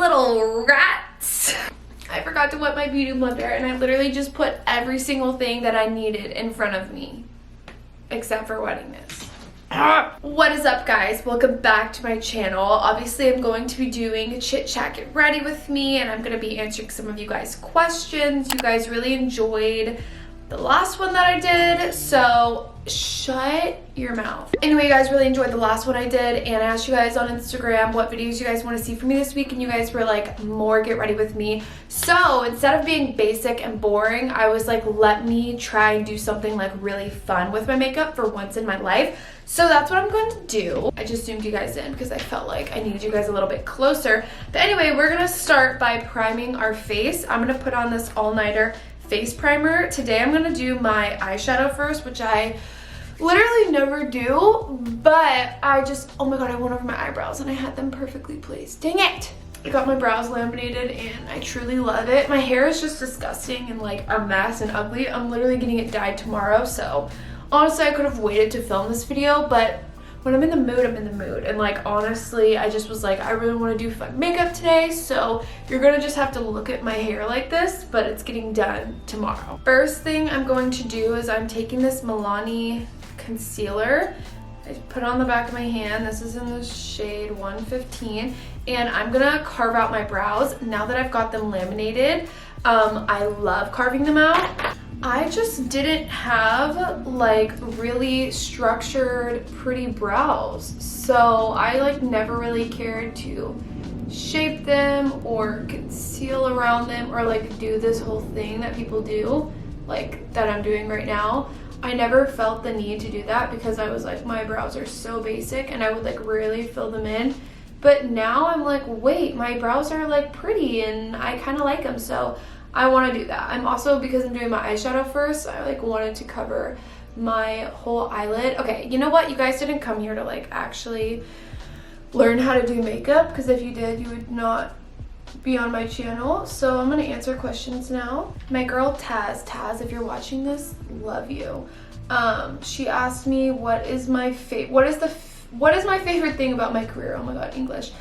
little rats. I forgot to wet my beauty blender, and I literally just put every single thing that I needed in front of me, except for wetting this. What is up, guys? Welcome back to my channel. Obviously, I'm going to be doing chit chat, get ready with me, and I'm going to be answering some of you guys' questions. You guys really enjoyed the last one that I did, so shut your mouth. Anyway, you guys really enjoyed the last one I did, and I asked you guys on Instagram what videos you guys want to see from me this week, and you guys were like, more get ready with me. So instead of being basic and boring, I was like, let me try and do something like really fun with my makeup for once in my life. So that's what I'm going to do. I just zoomed you guys in because I felt like I needed you guys a little bit closer. But anyway, we're gonna start by priming our face. I'm gonna put on this all-nighter face primer. Today I'm gonna do my eyeshadow first, which I literally never do, but I just, oh my god, I went over my eyebrows and I had them perfectly placed. Dang it! I got my brows laminated and I truly love it. My hair is just disgusting and like a mess and ugly. I'm literally getting it dyed tomorrow, so honestly I could have waited to film this video, but when I'm in the mood, I'm in the mood. And like, honestly, I just was like, I really want to do fun makeup today, so you're gonna just have to look at my hair like this, but it's getting done tomorrow. First thing I'm going to do is I'm taking this Milani concealer. I put it on the back of my hand. This is in the shade 115, and I'm gonna carve out my brows. Now that I've got them laminated, I love carving them out. I just didn't have like really structured pretty brows, so I like never really cared to shape them or conceal around them or like do this whole thing that people do, like that I'm doing right now. I never felt the need to do that because I was like, my brows are so basic, and I would like really fill them in. But now I'm like, wait, my brows are like pretty and I kind of like them, so I want to do that. I'm also, because I'm doing my eyeshadow first, I like wanted to cover my whole eyelid. Okay, you know what? You guys didn't come here to like actually learn how to do makeup, because if you did, you would not be on my channel. So I'm gonna answer questions now. My girl Taz, if you're watching this, love you. She asked me what is my favorite thing about my career. Oh my god, English.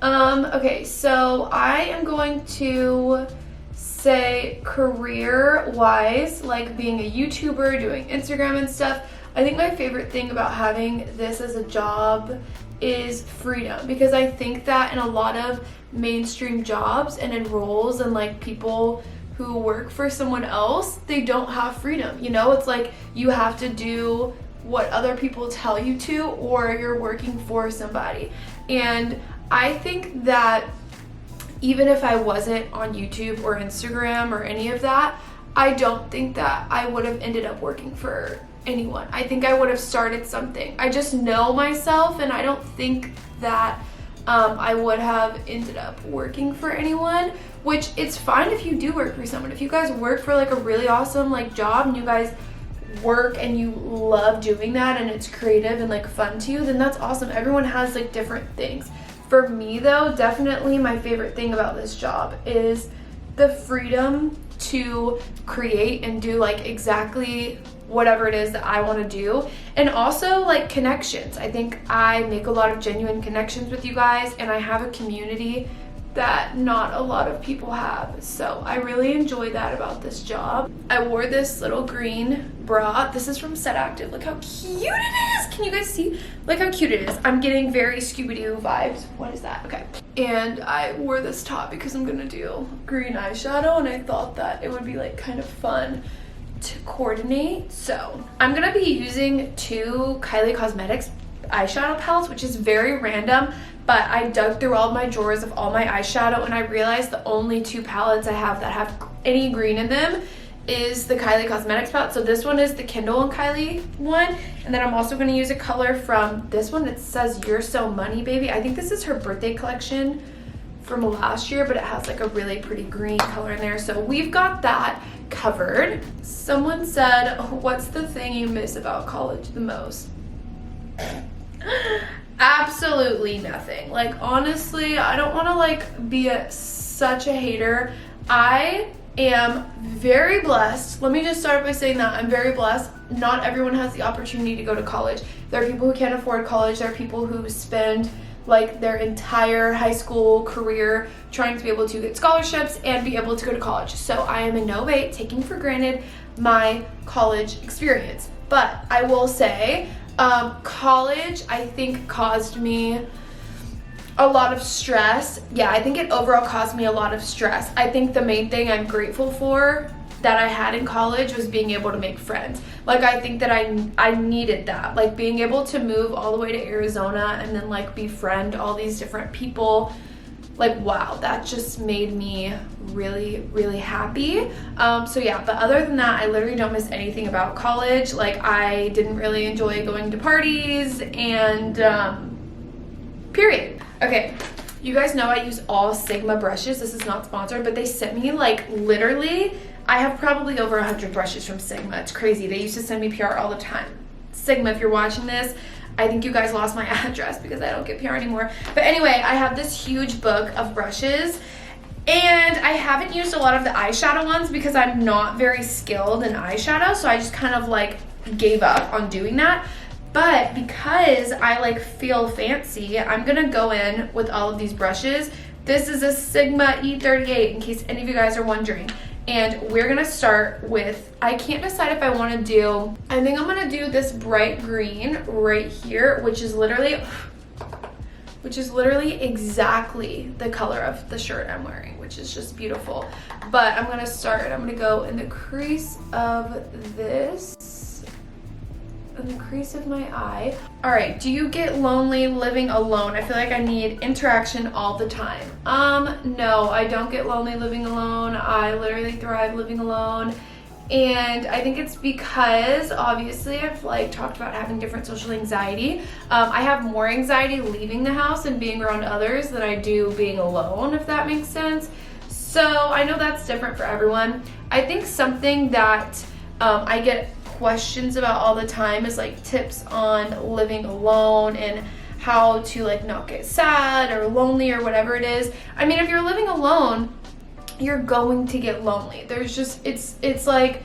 Okay, so I am going to say career-wise, like being a YouTuber, doing Instagram and stuff. I think my favorite thing about having this as a job is freedom, because I think that in a lot of mainstream jobs and in roles and like people who work for someone else, they don't have freedom. You know, it's like you have to do what other people tell you to, or you're working for somebody. And I think that even if I wasn't on YouTube or Instagram or any of that, I don't think that I would have ended up working for anyone. I think I would have started something. I just know myself, and I don't think that I would have ended up working for anyone, which it's fine if you do work for someone. If you guys work for like a really awesome like job and you guys work and you love doing that and it's creative and like fun to you, then that's awesome. Everyone has like different things. For me though, definitely my favorite thing about this job is the freedom to create and do like exactly whatever it is that I want to do, and also like connections. I think I make a lot of genuine connections with you guys, and I have a community that not a lot of people have, so I really enjoy that about this job. I wore this little green bra. This is from Set Active. Look how cute it is. Can you guys see? Look how cute it is. I'm getting very Scooby-Doo vibes. What is that? Okay. And I wore this top because I'm gonna do green eyeshadow, and I thought that it would be like kind of fun to coordinate. So I'm gonna be using two Kylie Cosmetics eyeshadow palettes, which is very random, but I dug through all of my drawers of all my eyeshadow, and I realized the only two palettes I have that have any green in them is the Kylie Cosmetics palette. So this one is the Kindle and Kylie one, and then I'm also going to use a color from this one that says You're So Money Baby. I think this is her birthday collection from last year, but it has like a really pretty green color in there, so we've got that covered. Someone said, what's the thing you miss about college the most? Absolutely nothing. Like, honestly, I don't want to like be such a hater. I am very blessed. Let me just start by saying that I'm very blessed. Not everyone has the opportunity to go to college. There are people who can't afford college. There are people who spend like their entire high school career trying to be able to get scholarships and be able to go to college. So I am in no way taking for granted my college experience. But I will say, college, I think, caused me a lot of stress. Yeah, I think it overall caused me a lot of stress. I think the main thing I'm grateful for that I had in college was being able to make friends. Like, I think that I needed that. Like, being able to move all the way to Arizona and then, like, befriend all these different people. Like, wow, that just made me really, really happy. So yeah, but other than that, I literally don't miss anything about college. Like, I didn't really enjoy going to parties and, period. Okay, you guys know I use all Sigma brushes. This is not sponsored, but they sent me, like, literally, I have probably over 100 brushes from Sigma. It's crazy. They used to send me PR all the time. Sigma, if you're watching this, I think you guys lost my address because I don't get PR anymore. But anyway, I have this huge book of brushes, and I haven't used a lot of the eyeshadow ones because I'm not very skilled in eyeshadow, so I just kind of like gave up on doing that. But because I like feel fancy, I'm gonna go in with all of these brushes. This is a Sigma E38 in case any of you guys are wondering. And we're gonna start with, I can't decide if I wanna do, I think I'm gonna do this bright green right here, which is literally exactly the color of the shirt I'm wearing, which is just beautiful. But I'm gonna go in the crease of this, in the crease of my eye. All right, do you get lonely living alone? I feel like I need interaction all the time. No, I don't get lonely living alone. I literally thrive living alone. And I think it's because, obviously, I've like talked about having different social anxiety. I have more anxiety leaving the house and being around others than I do being alone, if that makes sense. So I know that's different for everyone. I think something that I get questions about all the time is like tips on living alone and how to like not get sad or lonely or whatever it is. I mean, if you're living alone, you're going to get lonely. There's just, it's like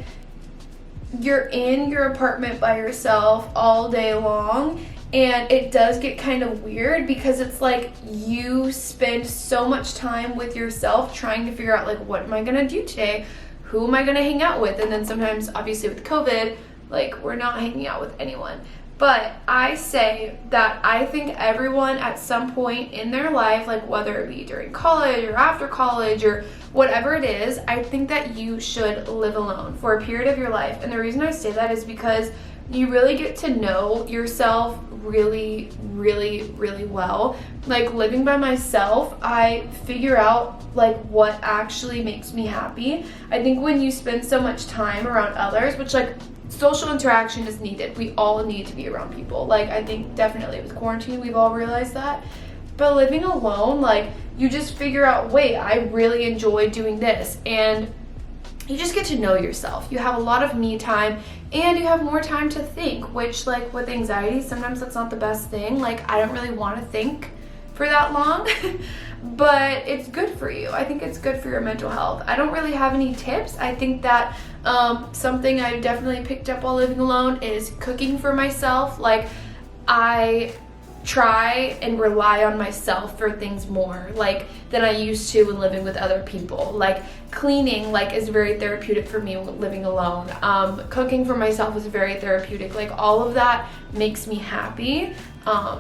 you're in your apartment by yourself all day long, and it does get kind of weird because it's like you spend so much time with yourself trying to figure out like, what am I gonna do today? Who am I gonna hang out with? And then sometimes, obviously with COVID, like we're not hanging out with anyone. But I say that I think everyone at some point in their life, like whether it be during college or after college or whatever it is, I think that you should live alone for a period of your life. And the reason I say that is because you really get to know yourself really, really, really well. Like living by myself, I figure out like what actually makes me happy. I think when you spend so much time around others, which like social interaction is needed. We all need to be around people. Like I think definitely with quarantine, we've all realized that. But living alone, like you just figure out, wait, I really enjoy doing this. And you just get to know yourself. You have a lot of me time and you have more time to think, which like with anxiety, sometimes that's not the best thing. Like I don't really want to think for that long, but it's good for you. I think it's good for your mental health. I don't really have any tips. I think that something I definitely picked up while living alone is cooking for myself. Like I try and rely on myself for things more like than I used to when living with other people. Like cleaning like is very therapeutic for me when living alone. Cooking for myself is very therapeutic. Like all of that makes me happy.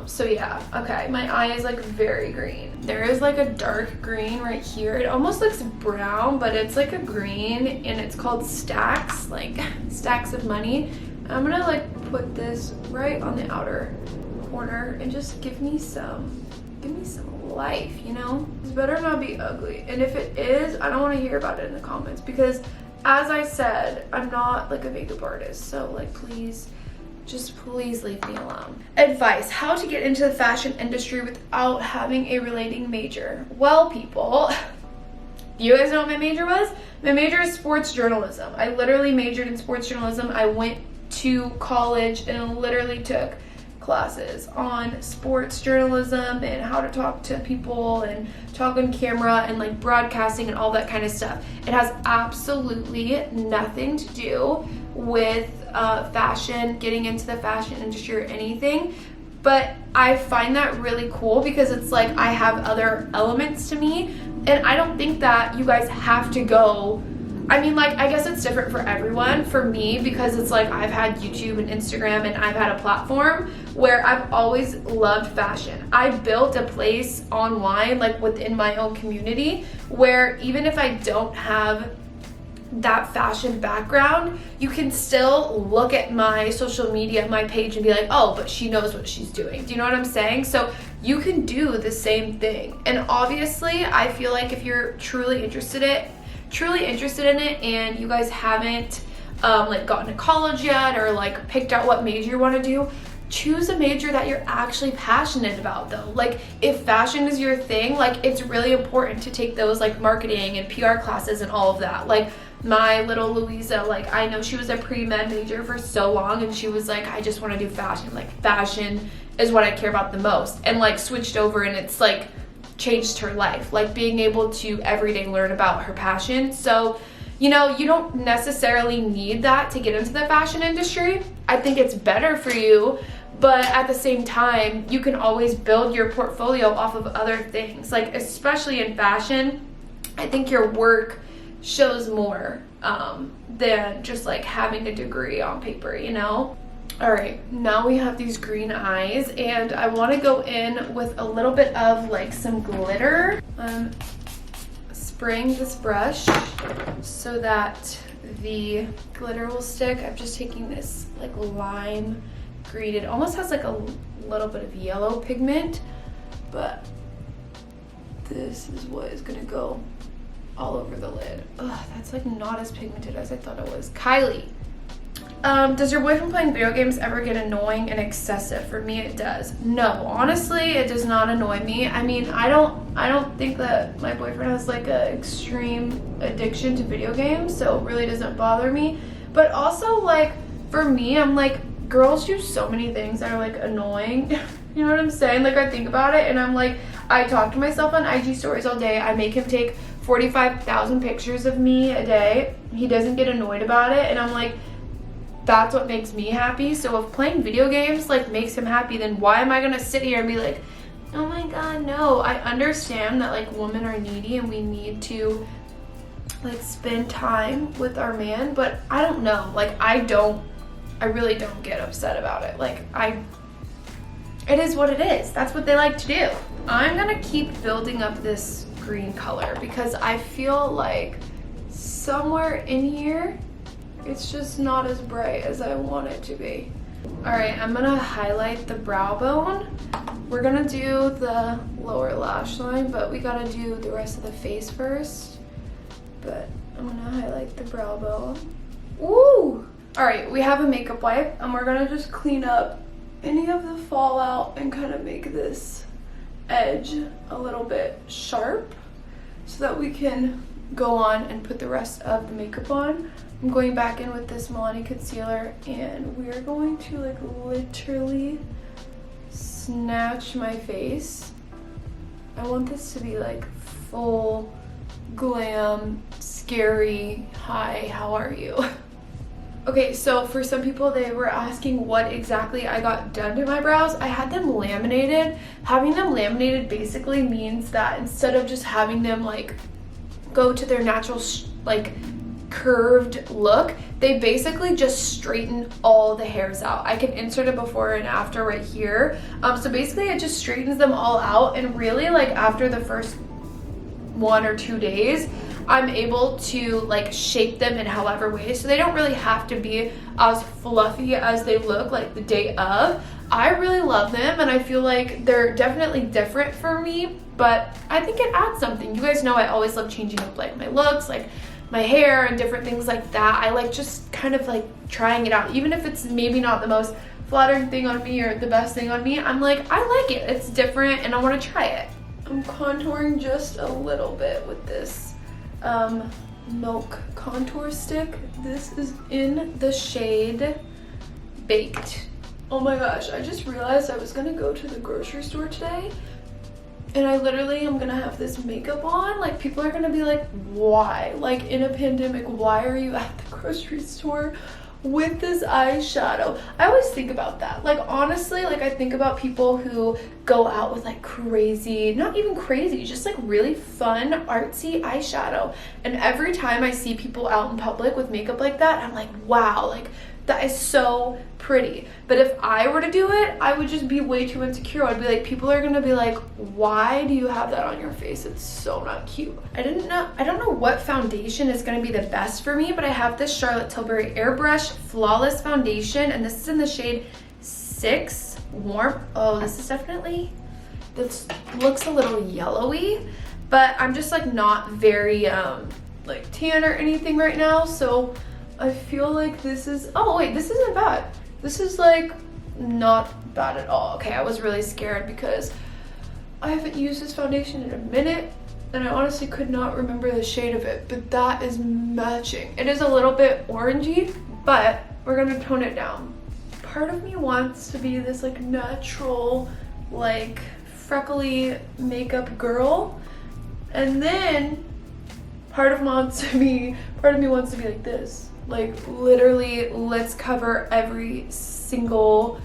So yeah, okay, my eye is like very green. There is like a dark green right here. It almost looks brown, but it's like a green and it's called Stacks, like stacks of money. I'm gonna like put this right on the outer corner and just give me some life, you know? It's better not be ugly. And if it is, I don't want to hear about it in the comments because as I said, I'm not like a makeup artist. So like please leave me alone. Advice: how to get into the fashion industry without having a relating major. Well, people, you guys know what my major was? My major is sports journalism. I literally majored in sports journalism. I went to college and literally took classes on sports journalism and how to talk to people and talk on camera and like broadcasting and all that kind of stuff. It has absolutely nothing to do with fashion, getting into the fashion industry or anything. but I find that really cool because it's like I have other elements to me, and I don't think that you guys have to go. I mean, like, I guess it's different for everyone. For me, because it's like I've had YouTube and Instagram and I've had a platform where I've always loved fashion. I built a place online, like within my own community, where even if I don't have that fashion background, you can still look at my social media, my page, and be like, oh, but she knows what she's doing. Do you know what I'm saying? So you can do the same thing. And obviously, I feel like if you're truly interested in it and you guys haven't like gotten to college yet or like picked out what major you want to do, choose a major that you're actually passionate about though. Like if fashion is your thing, like it's really important to take those like marketing and PR classes and all of that. Like my little Louisa, like I know she was a pre-med major for so long and she was like, I just want to do fashion. Like fashion is what I care about the most, and like switched over, and it's like changed her life, like being able to every day learn about her passion. So, you know, you don't necessarily need that to get into the fashion industry. I think it's better for you, but at the same time, you can always build your portfolio off of other things. Like especially in fashion, I think your work shows more than just like having a degree on paper, you know? All right, now we have these green eyes, and I want to go in with a little bit of like some glitter. I'm spraying this brush so that the glitter will stick. I'm just taking this like lime green. It almost has like a little bit of yellow pigment, but this is what is gonna go all over the lid. Ugh, that's like not as pigmented as I thought it was. Kylie, does your boyfriend playing video games ever get annoying and excessive? For me, it does. No, honestly, it does not annoy me. I mean, I don't think that my boyfriend has like an extreme addiction to video games, so it really doesn't bother me. But also, like, for me, I'm like, girls do so many things that are like annoying. You know what I'm saying? Like, I think about it and I'm like, I talk to myself on IG stories all day. I make him take 45,000 pictures of me a day. He doesn't get annoyed about it, and I'm like, that's what makes me happy. So if playing video games like makes him happy, then why am I gonna sit here and be like, oh my god, no. I understand that like women are needy and we need to like spend time with our man, but I don't know, like I really don't get upset about it. Like it is what it is. That's what they like to do. I'm gonna keep building up this green color because I feel like somewhere in here it's just not as bright as I want it to be. All right, I'm gonna highlight the brow bone. We're gonna do the lower lash line, but we gotta do the rest of the face first. But I'm gonna highlight the brow bone. Ooh! All right, we have a makeup wipe, and we're gonna just clean up any of the fallout and kind of make this edge a little bit sharp so that we can go on and put the rest of the makeup on. I'm going back in with this Milani concealer, and we're going to like literally snatch my face. I want this to be like full glam, scary, hi, how are you? Okay, so for some people, they were asking what exactly I got done to my brows. I had them laminated. Having them laminated basically means that instead of just having them like go to their natural like curved look, they basically just straighten all the hairs out. I can insert a before and after right here. So basically it just straightens them all out, and really like after the first 1 or 2 days, I'm able to like shape them in however way, so they don't really have to be as fluffy as they look like the day of. I really love them, and I feel like they're definitely different for me, but I think it adds something. You guys know I always love changing up like my looks, like my hair and different things like that. I like just kind of like trying it out, even if it's maybe not the most flattering thing on me or the best thing on me. I'm like, I like it, it's different, and I want to try it. I'm contouring just a little bit with this milk contour stick. This is in the shade Baked. Oh my gosh, I just realized I was gonna go to the grocery store today, and I literally am gonna have this makeup on. Like, people are gonna be like, why? Like, in a pandemic, why are you at the grocery store with this eyeshadow. I always think about that. Like, honestly, like, I think about people who go out with like crazy, not even crazy, just like really fun, artsy eyeshadow. And every time I see people out in public with makeup like that, I'm like, wow, like, that is so pretty. But if I were to do it, I would just be way too insecure. I'd be like, people are gonna be like, why do you have that on your face? It's so not cute. I don't know what foundation is gonna be the best for me, but I have this Charlotte Tilbury Airbrush Flawless Foundation, and this is in the shade 6 Warm. Oh, this is definitely, this looks a little yellowy, but I'm just like not very like tan or anything right now, so I feel like this is, oh wait, this isn't bad. This is like not bad at all. Okay, I was really scared because I haven't used this foundation in a minute and I honestly could not remember the shade of it, but that is matching. It is a little bit orangey, but we're gonna tone it down. Part of me wants to be this like natural, like freckly makeup girl, and then part of me wants to be like this. Like, literally, let's cover every single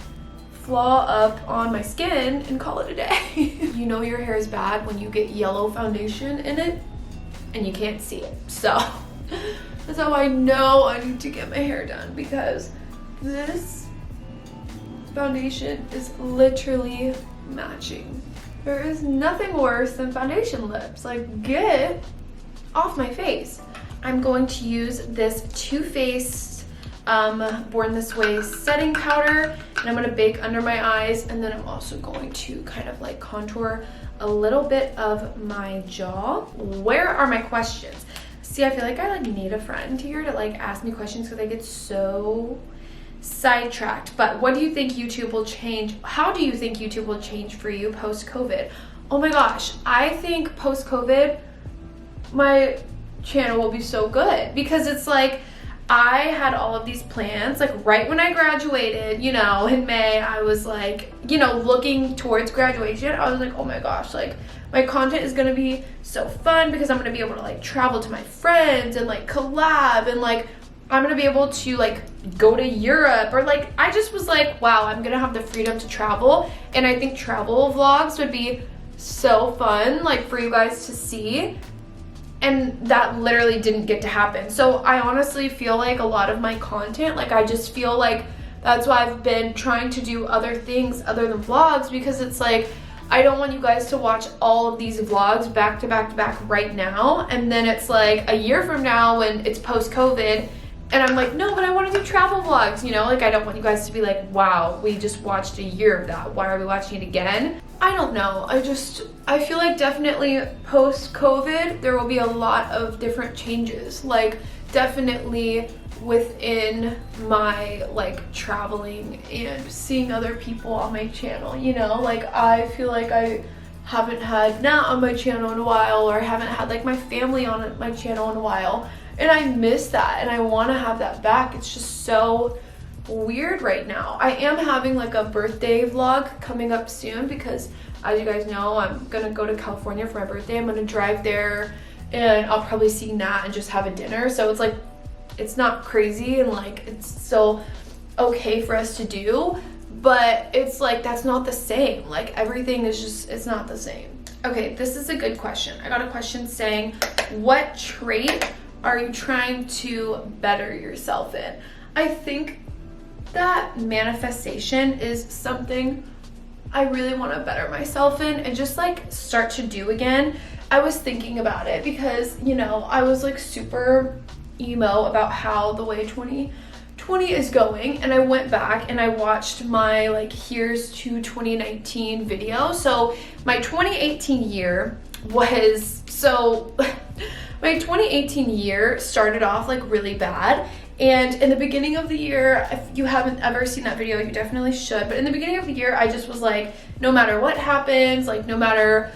flaw up on my skin and call it a day. You know your hair is bad when you get yellow foundation in it and you can't see it. So that's how I know I need to get my hair done, because this foundation is literally matching. There is nothing worse than foundation lips. Like, get off my face. I'm going to use this Too Faced Born This Way setting powder, and I'm going to bake under my eyes, and then I'm also going to kind of like contour a little bit of my jaw. Where are my questions? See, I feel like I like need a friend here to like ask me questions because I get so sidetracked. But what do you think YouTube will change? How do you think YouTube will change for you post-COVID? Oh my gosh, I think post-COVID, my channel will be so good, because it's like I had all of these plans like right when I graduated, you know, in May. I was like, you know, looking towards graduation. I was like, oh my gosh, like my content is gonna be so fun because I'm gonna be able to like travel to my friends and like collab, and like I'm gonna be able to like go to Europe, or like I just was like, wow, I'm gonna have the freedom to travel. And I think travel vlogs would be so fun, like for you guys to see. And that literally didn't get to happen. So I honestly feel like a lot of my content, like I just feel like that's why I've been trying to do other things other than vlogs, because it's like I don't want you guys to watch all of these vlogs back to back to back right now, and then it's like a year from now when it's post-COVID and I'm like, no, but I want to do travel vlogs, you know? Like I don't want you guys to be like, wow, we just watched a year of that, why are we watching it again? I don't know. I feel like definitely post-COVID, there will be a lot of different changes. Like definitely within my like traveling and seeing other people on my channel, you know? Like I feel like I haven't had Nat on my channel in a while, or I haven't had like my family on my channel in a while. And I miss that, and I want to have that back. It's just so weird right now. I am having like a birthday vlog coming up soon, because as you guys know, I'm gonna go to California for my birthday. I'm gonna drive there and I'll probably see Nat and just have a dinner. So it's like, it's not crazy, and like it's still okay for us to do, but it's like that's not the same. Like everything is just, it's not the same. Okay, this is a good question. I got a question saying, what trait are you trying to better yourself in? I think that manifestation is something I really want to better myself in and just like start to do again. I was thinking about it because, you know, I was like super emo about how the way 2020 is going, and I went back and I watched my like here's to 2019 video. So my 2018 year was so my 2018 year started off like really bad. And in the beginning of the year, if you haven't ever seen that video, you definitely should. But in the beginning of the year, I just was like, no matter what happens, like no matter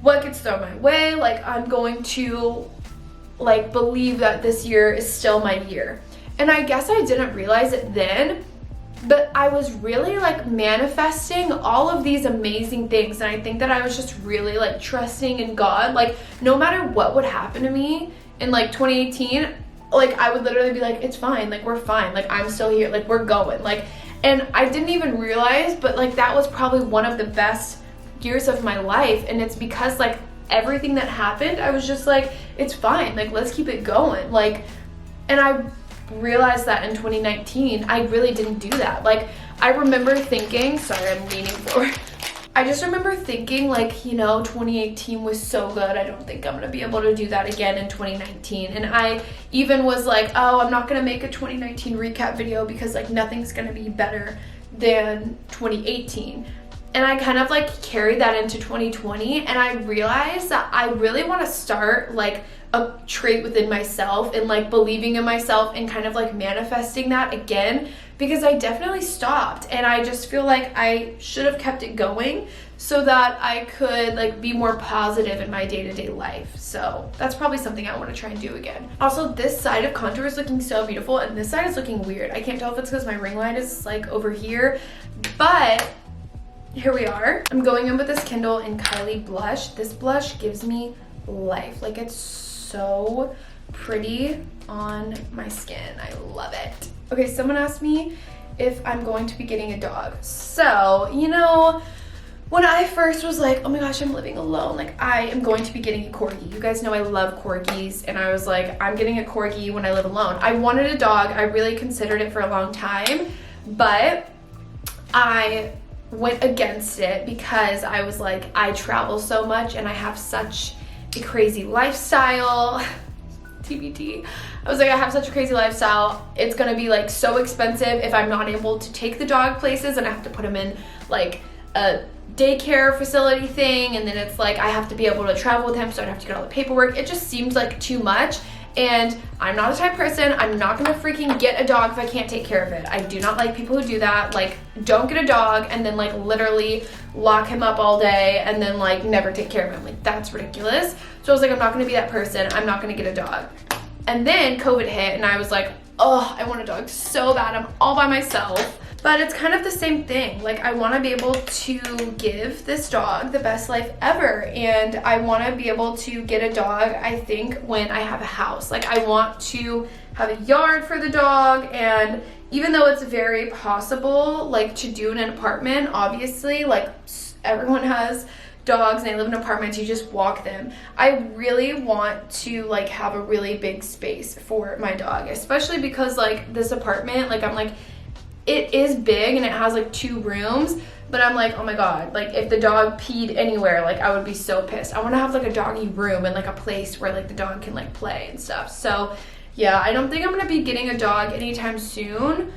what gets thrown my way, like I'm going to like believe that this year is still my year. And I guess I didn't realize it then, but I was really like manifesting all of these amazing things. And I think that I was just really like trusting in God. Like no matter what would happen to me in like 2018, like I would literally be like, it's fine, like we're fine, like I'm still here, like we're going, like, and I didn't even realize, but like that was probably one of the best years of my life. And it's because like everything that happened, I was just like, it's fine, like let's keep it going. Like, and I realized that in 2019 I really didn't do that. Like I remember thinking, sorry, I'm leaning forward. I just remember thinking like, you know, 2018 was so good, I don't think I'm gonna be able to do that again in 2019. And I even was like, oh, I'm not gonna make a 2019 recap video because like nothing's gonna be better than 2018. And I kind of like carried that into 2020, and I realized that I really want to start like a trait within myself and like believing in myself and kind of like manifesting that again, because I definitely stopped, and I just feel like I should have kept it going so that I could like be more positive in my day-to-day life. So that's probably something I want to try and do again. Also, this side of contour is looking so beautiful, and this side is looking weird. I can't tell if it's because my ring light is like over here, but here we are. I'm going in with this Kindle in Kylie Blush. This blush gives me life. Like it's so pretty on my skin. I love it. Okay, someone asked me if I'm going to be getting a dog. So, you know, when I first was like, oh my gosh, I'm living alone, like I am going to be getting a corgi. You guys know I love corgis, and I was like, I'm getting a corgi when I live alone. I wanted a dog. I really considered it for a long time, but I went against it because I was like, I travel so much and I have such a crazy lifestyle. TBT. I was like, I have such a crazy lifestyle. It's gonna be like so expensive if I'm not able to take the dog places, and I have to put him in like a daycare facility thing, and then it's like I have to be able to travel with him, so I'd have to get all the paperwork. It just seemed like too much. And I'm not a type person, I'm not gonna freaking get a dog if I can't take care of it. I do not like people who do that. Like, don't get a dog and then like literally lock him up all day and then like never take care of him. Like, that's ridiculous. So I was like, I'm not gonna be that person. I'm not gonna get a dog. And then COVID hit, and I was like, oh, I want a dog so bad. I'm all by myself. But it's kind of the same thing. Like, I want to be able to give this dog the best life ever. And I want to be able to get a dog, I think, when I have a house. Like, I want to have a yard for the dog. And even though it's very possible, like, to do in an apartment, obviously, like, everyone has dogs and they live in apartments, you just walk them. I really want to like have a really big space for my dog, especially because like this apartment, like I'm like, it is big and it has like 2 rooms, but I'm like, oh my god, like if the dog peed anywhere, like I would be so pissed. I want to have like a doggy room and like a place where like the dog can like play and stuff. So yeah, I don't think I'm gonna be getting a dog anytime soon,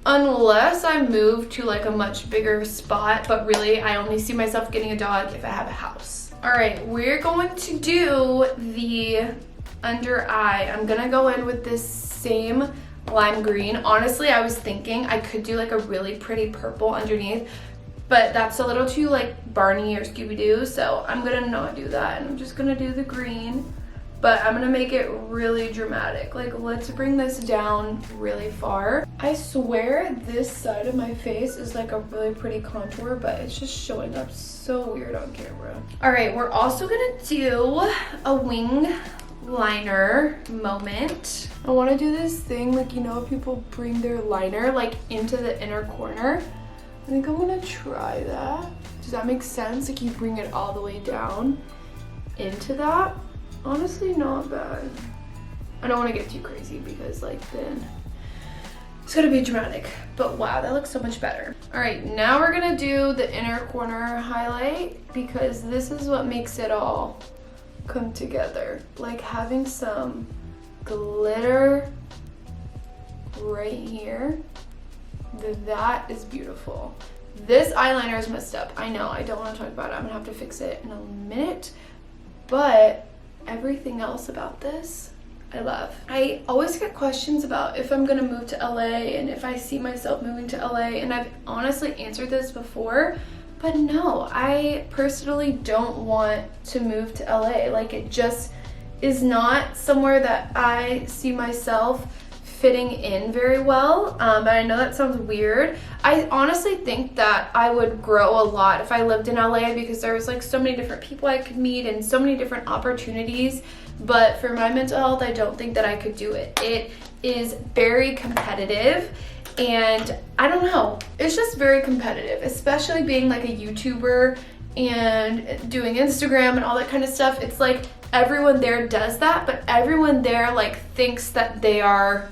unless I move to like a much bigger spot. But really, I only see myself getting a dog if I have a house. All right, we're going to do the under eye. I'm gonna go in with this same lime green. Honestly, I was thinking I could do like a really pretty purple underneath, but that's a little too like Barney or Scooby-Doo, so I'm gonna not do that, and I'm just gonna do the green. But I'm gonna make it really dramatic. Like, let's bring this down really far. I swear this side of my face is like a really pretty contour, but it's just showing up so weird on camera. All right, we're also gonna do a wing liner moment. I want to do this thing, like, you know, people bring their liner like into the inner corner. I think I'm gonna try that. Does that make sense? Like, you bring it all the way down into that. Honestly, not bad. I don't want to get too crazy because like then it's gonna be dramatic, but wow, that looks so much better. All right, now we're gonna do the inner corner highlight, because this is what makes it all come together. Like having some glitter right here, that is beautiful. This eyeliner is messed up. I know, I don't want to talk about it. I'm gonna have to fix it in a minute, but everything else about this I love. I always get questions about if I'm gonna move to LA and if I see myself moving to LA, and I've honestly answered this before, but no, I personally don't want to move to LA. Like, it just is not somewhere that I see myself fitting in very well. And I know that sounds weird. I honestly think that I would grow a lot if I lived in LA, because there's like so many different people I could meet and so many different opportunities. But for my mental health, I don't think that I could do it. It is very competitive, and I don't know, it's just very competitive, especially being like a YouTuber and doing Instagram and all that kind of stuff. It's like everyone there does that, but everyone there like thinks that they are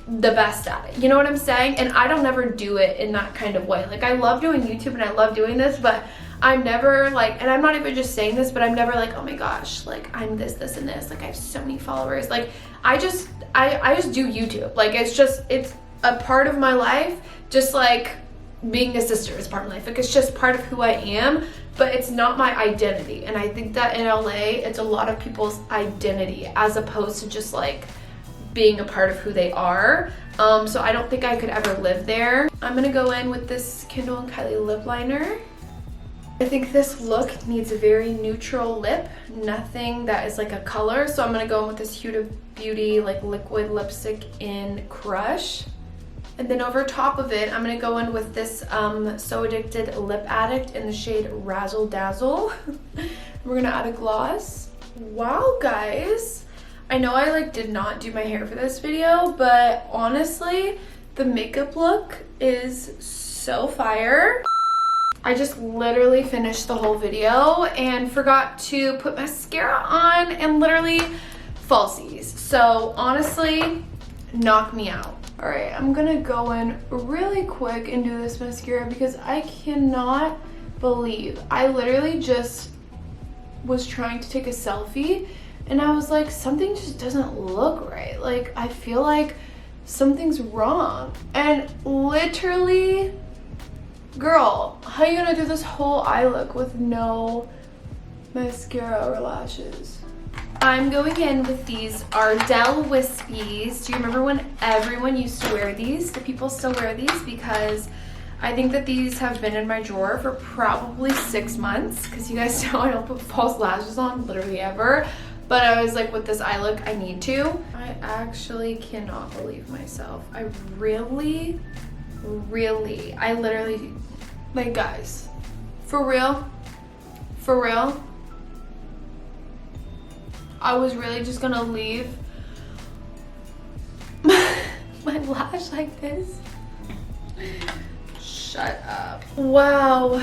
the best at it. You know what I'm saying? And I don't ever do it in that kind of way. Like, I love doing YouTube and I love doing this, but I'm never like, and I'm not even just saying this, but I'm never like, oh my gosh, like I'm this, and this. Like, I have so many followers. Like, I just do YouTube. Like, it's a part of my life, just like being a sister is part of my life. Like, it's just part of who I am, but it's not my identity. And I think that in LA, it's a lot of people's identity as opposed to just like being a part of who they are. So I don't think I could ever live there. I'm gonna go in with this Kindle and Kylie lip liner. I think this look needs a very neutral lip, nothing that is like a color. So I'm gonna go in with this Huda Beauty like liquid lipstick in Crush. And then over top of it, I'm gonna go in with this So Addicted Lip Addict in the shade Razzle Dazzle. We're gonna add a gloss. Wow, guys. I know I like did not do my hair for this video, but honestly, the makeup look is so fire. I just literally finished the whole video and forgot to put mascara on and literally falsies. So honestly, knock me out. All right, I'm gonna go in really quick and do this mascara because I cannot believe I literally just was trying to take a selfie and I was like, something just doesn't look right. Like, I feel like something's wrong. And literally, girl, how are you gonna do this whole eye look with no mascara or lashes? I'm going in with these Ardell Wispies. Do you remember when everyone used to wear these? Do people still wear these? Because I think that these have been in my drawer for probably 6 months, because you guys know I don't put false lashes on literally ever. But I was like, with this eye look, I need to. I actually cannot believe myself. I literally, like, guys, for real, I was really just gonna leave my lash like this. Shut up. Wow,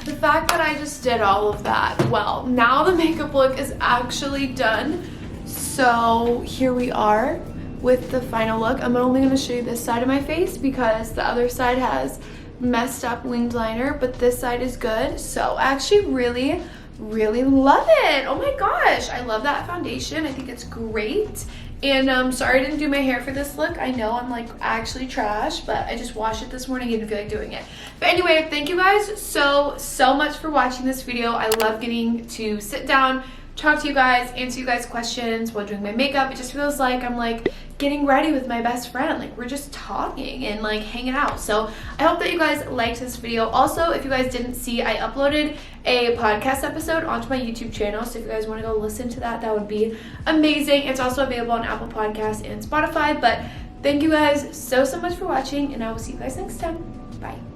the fact that I just did all of that. Well, now the makeup look is actually done. So here we are with the final look. I'm only gonna show you this side of my face because the other side has messed up winged liner, but this side is good. So I actually really love it. Oh my gosh, I love that foundation. I think it's great. And sorry I didn't do my hair for this look. I know I'm like actually trash, but I just washed it this morning and didn't feel like doing it. But anyway, thank you guys so much for watching this video. I love getting to sit down, talk to you guys, answer you guys' questions while doing my makeup. It just feels like I'm like getting ready with my best friend. Like, we're just talking and like hanging out. So I hope that you guys liked this video. Also, if you guys didn't see, I uploaded a podcast episode onto my YouTube channel. So if you guys want to go listen to that, that would be amazing. It's also available on Apple Podcasts and Spotify. But thank you guys so much for watching, and I will see you guys next time. Bye.